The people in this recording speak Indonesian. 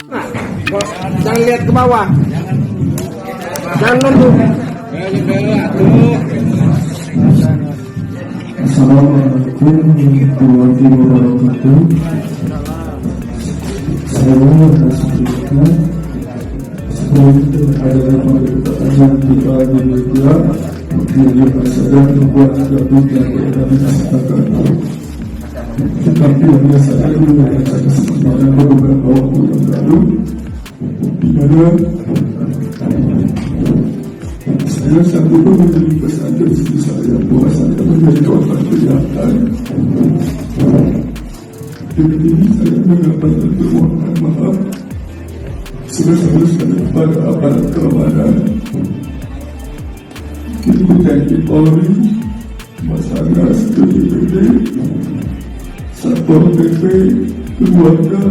Nah, jangan lihat ke bawah. Jangan nunduk. Assalamualaikum warahmatullahi wabarakatuh. Saya atas cerita sebelum itu ada pertanyaan kita di media yang sedang membuat gabung yang kami katakan. Tetapi hanya saya dulu yang saya sebenarnya beberapa waktu yang lalu di mana saya satu pun menjadi pesan dari istri saya bahwa saya menjadi korban kejahatan. Dengan ini saya mengatakan permohonan maaf sebesar-besarnya kepada aparat keamanan, Ibu TNI Polri, Basarnas, BPBD, Satpol PP, keluarga,